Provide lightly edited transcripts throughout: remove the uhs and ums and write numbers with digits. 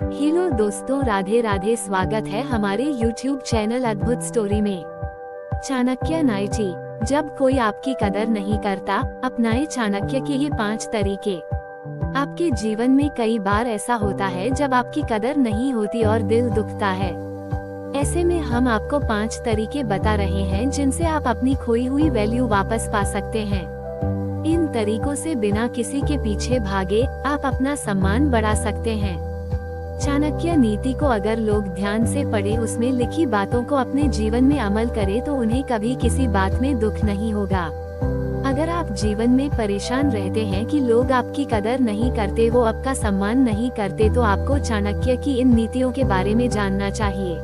Hello दोस्तों, राधे राधे। स्वागत है हमारे YouTube चैनल अद्भुत स्टोरी में। चाणक्य नाइटी। जब कोई आपकी कदर नहीं करता, अपनाए चाणक्य के ये 5 तरीके। आपके जीवन में कई बार ऐसा होता है जब आपकी कदर नहीं होती और दिल दुखता है। ऐसे में हम आपको 5 तरीके बता रहे हैं जिनसे आप अपनी खोई हुई वैल्यू वापस पा सकते हैं। इन तरीकों से बिना किसी के पीछे भागे आप अपना सम्मान बढ़ा सकते हैं। चाणक्य नीति को अगर लोग ध्यान से पढ़े, उसमें लिखी बातों को अपने जीवन में अमल करें तो उन्हें कभी किसी बात में दुख नहीं होगा। अगर आप जीवन में परेशान रहते हैं कि लोग आपकी कदर नहीं करते, वो आपका सम्मान नहीं करते, तो आपको चाणक्य की इन नीतियों के बारे में जानना चाहिए।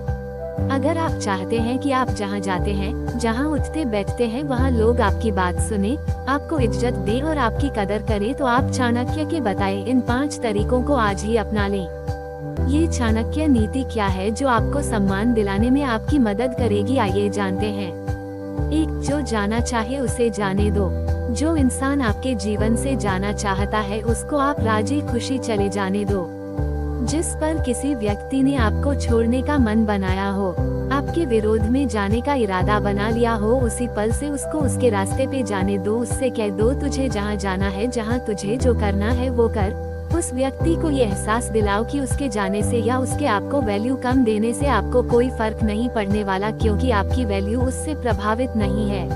अगर आप चाहते हैं कि आप जहां जाते हैं, जहां उठते बैठते हैं, वहां लोग आपकी बात सुने, आपको इज्जत दे और आपकी कदर करे, तो आप चाणक्य के बताए इन 5 तरीकों को आज ही अपना लें। ये चाणक्य नीति क्या है जो आपको सम्मान दिलाने में आपकी मदद करेगी, आइए जानते हैं। 1. जो जाना चाहे उसे जाने दो। जो इंसान आपके जीवन से जाना चाहता है, उसको आप राजी खुशी चले जाने दो। जिस पर किसी व्यक्ति ने आपको छोड़ने का मन बनाया हो, आपके विरोध में जाने का इरादा बना लिया हो, उसी पल से उसको उसके रास्ते पे जाने दो। उससे कह दो, तुझे जहाँ जाना है, जहाँ तुझे जो करना है वो कर। उस व्यक्ति को ये एहसास दिलाओ कि उसके जाने से या उसके आपको वैल्यू कम देने से आपको कोई फर्क नहीं पड़ने वाला, क्योंकि आपकी वैल्यू उससे प्रभावित नहीं है।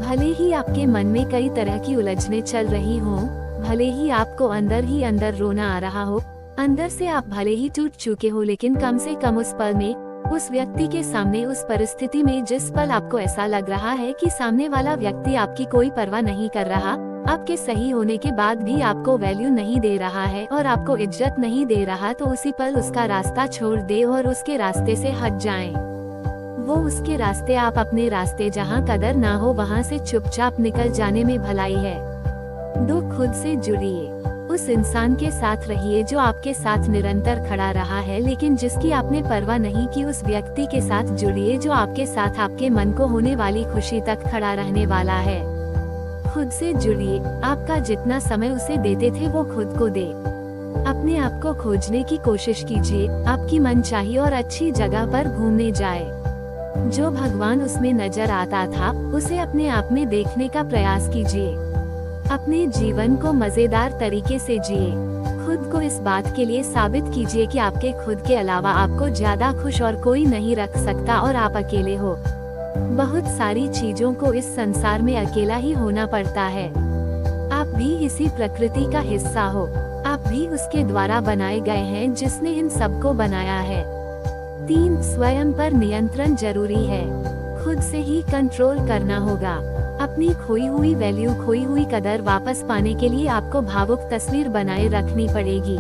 भले ही आपके मन में कई तरह की उलझने चल रही हों, भले ही आपको अंदर ही अंदर रोना आ रहा हो, अंदर से आप भले ही टूट चुके हो, लेकिन कम से कम उस पल में, उस व्यक्ति के सामने, उस परिस्थिति में, जिस पल आपको ऐसा लग रहा है कि सामने वाला व्यक्ति आपकी कोई परवाह नहीं कर रहा, आपके सही होने के बाद भी आपको वैल्यू नहीं दे रहा है और आपको इज्जत नहीं दे रहा, तो उसी पल उसका रास्ता छोड़ दे और उसके रास्ते से हट जाएं। वो उसके रास्ते, आप अपने रास्ते। जहाँ कदर ना हो वहाँ से चुपचाप निकल जाने में भलाई है। 2. खुद से जुड़िए। उस इंसान के साथ रहिए जो आपके साथ निरंतर खड़ा रहा है, लेकिन जिसकी आपने परवाह नहीं की। उस व्यक्ति के साथ जुड़िए जो आपके साथ आपके मन को होने वाली खुशी तक खड़ा रहने वाला है। खुद से जुड़िए। आपका जितना समय उसे देते थे वो खुद को दे। अपने आप को खोजने की कोशिश कीजिए। आपकी मनचाही और अच्छी जगह पर घूमने जाए। जो भगवान उसमें नजर आता था, उसे अपने आप में देखने का प्रयास कीजिए। अपने जीवन को मजेदार तरीके से जिए। खुद को इस बात के लिए साबित कीजिए कि आपके खुद के अलावा आपको ज्यादा खुश और कोई नहीं रख सकता और आप अकेले हो। बहुत सारी चीजों को इस संसार में अकेला ही होना पड़ता है। आप भी इसी प्रकृति का हिस्सा हो। आप भी उसके द्वारा बनाए गए हैं जिसने इन सबको बनाया है। 3. स्वयं पर नियंत्रण जरूरी है। खुद से ही कंट्रोल करना होगा। अपनी खोई हुई वैल्यू, खोई हुई कदर वापस पाने के लिए आपको भावुक तस्वीर बनाए रखनी पड़ेगी।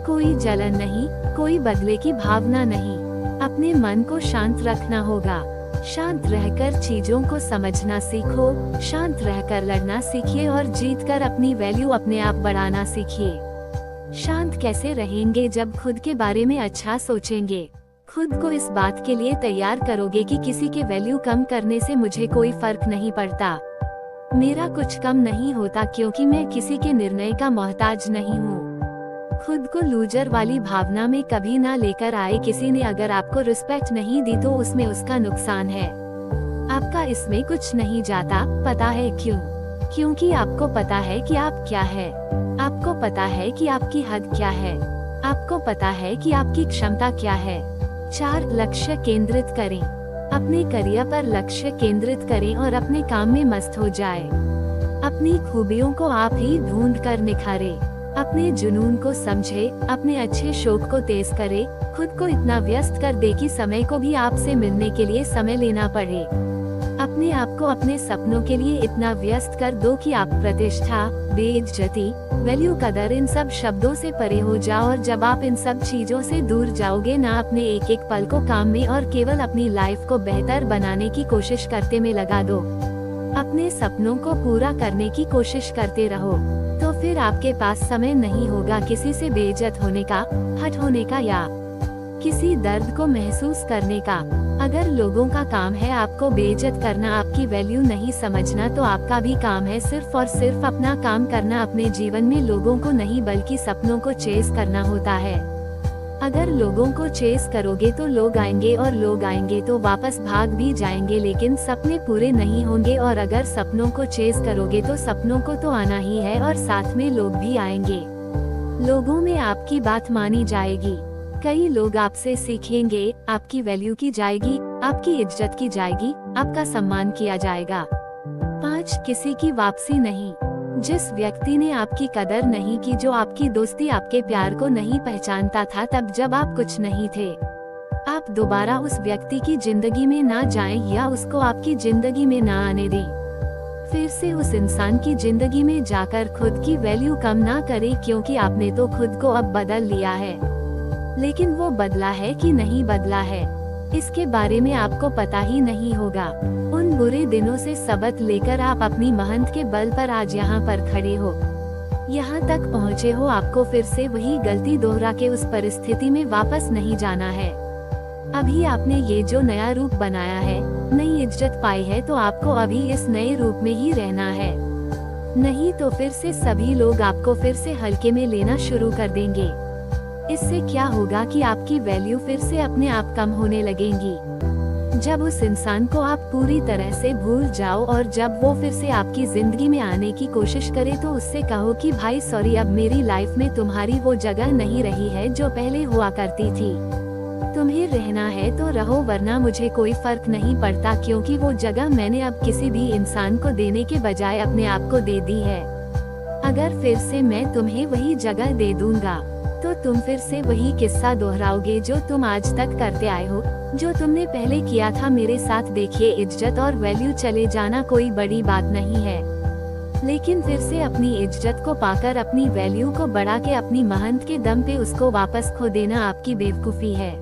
कोई जलन नहीं, कोई बदले की भावना नहीं। अपने मन को शांत रखना होगा। शांत रहकर चीजों को समझना सीखो। शांत रहकर लड़ना सीखिए और जीतकर अपनी वैल्यू अपने आप बढ़ाना सीखिए। शांत कैसे रहेंगे? जब खुद के बारे में अच्छा सोचेंगे। खुद को इस बात के लिए तैयार करोगे कि किसी के वैल्यू कम करने से मुझे कोई फर्क नहीं पड़ता। मेरा कुछ कम नहीं होता, क्योंकि मैं किसी के निर्णय का मोहताज नहीं हूँ। खुद को लूजर वाली भावना में कभी ना लेकर आए। किसी ने अगर आपको रिस्पेक्ट नहीं दी तो उसमें उसका नुकसान है, आपका इसमें कुछ नहीं जाता। पता है क्यों? क्योंकि आपको पता है कि आप क्या है। आपको पता है कि आपकी हद क्या है। आपको पता है कि आपकी क्षमता क्या है। 4. लक्ष्य केंद्रित करें। अपने करियर पर लक्ष्य केंद्रित करें और अपने काम में मस्त हो जाए। अपनी खूबियों को आप ही ढूंढ कर निखारे। अपने जुनून को समझे। अपने अच्छे शौक को तेज करे। खुद को इतना व्यस्त कर दे कि समय को भी आपसे मिलने के लिए समय लेना पड़े। अपने आप को अपने सपनों के लिए इतना व्यस्त कर दो कि आप प्रतिष्ठा, बेइज्जती, वैल्यू, कदर, इन सब शब्दों से परे हो जाओ। और जब आप इन सब चीजों से दूर जाओगे ना, अपने एक एक पल को काम में और केवल अपनी लाइफ को बेहतर बनाने की कोशिश करते में लगा दो। अपने सपनों को पूरा करने की कोशिश करते रहो, तो फिर आपके पास समय नहीं होगा किसी से बेइज्जत होने का, हट होने का या किसी दर्द को महसूस करने का। अगर लोगों का काम है आपको बेइज्जत करना, आपकी वैल्यू नहीं समझना, तो आपका भी काम है सिर्फ और सिर्फ अपना काम करना। अपने जीवन में लोगों को नहीं बल्कि सपनों को चेस करना होता है। अगर लोगों को चेस करोगे तो लोग आएंगे और लोग आएंगे तो वापस भाग भी जाएंगे, लेकिन सपने पूरे नहीं होंगे। और अगर सपनों को चेस करोगे तो सपनों को तो आना ही है और साथ में लोग भी आएंगे। लोगों में आपकी बात मानी जाएगी। कई लोग आपसे सीखेंगे, आपकी वैल्यू की जाएगी, आपकी इज्जत की जाएगी, आपका सम्मान किया जाएगा। 5 किसी की वापसी नहीं। जिस व्यक्ति ने आपकी कदर नहीं की, जो आपकी दोस्ती आपके प्यार को नहीं पहचानता था तब जब आप कुछ नहीं थे, आप दोबारा उस व्यक्ति की जिंदगी में ना जाएं या उसको आपकी जिंदगी में ना आने दें। फिर से उस इंसान की जिंदगी में जाकर खुद की वैल्यू कम ना करें, क्योंकि आपने तो खुद को अब बदल लिया है, लेकिन वो बदला है कि नहीं बदला है इसके बारे में आपको पता ही नहीं होगा। उन बुरे दिनों से सबक लेकर आप अपनी मेहनत के बल पर आज यहाँ पर खड़े हो, यहाँ तक पहुँचे हो। आपको फिर से वही गलती दोहरा के उस परिस्थिति में वापस नहीं जाना है। अभी आपने ये जो नया रूप बनाया है, नई इज्जत पाई है, तो आपको अभी इस नए रूप में ही रहना है, नहीं तो फिर से सभी लोग आपको फिर से हल्के में लेना शुरू कर देंगे। इससे क्या होगा कि आपकी वैल्यू फिर से अपने आप कम होने लगेगी। जब उस इंसान को आप पूरी तरह से भूल जाओ और जब वो फिर से आपकी जिंदगी में आने की कोशिश करे तो उससे कहो कि भाई सॉरी, अब मेरी लाइफ में तुम्हारी वो जगह नहीं रही है जो पहले हुआ करती थी। तुम्हें रहना है तो रहो, वरना मुझे कोई फर्क नहीं पड़ता, क्योंकि वो जगह मैंने अब किसी भी इंसान को देने के बजाय अपने आप को दे दी है। अगर फिर से मैं तुम्हें वही जगह दे दूंगा तो तुम फिर से वही किस्सा दोहराओगे जो तुम आज तक करते आए हो, जो तुमने पहले किया था मेरे साथ। देखिए, इज्जत और वैल्यू चले जाना कोई बड़ी बात नहीं है, लेकिन फिर से अपनी इज्जत को पाकर अपनी वैल्यू को बढ़ा के अपनी मेहनत के दम पे उसको वापस खो देना आपकी बेवकूफ़ी है।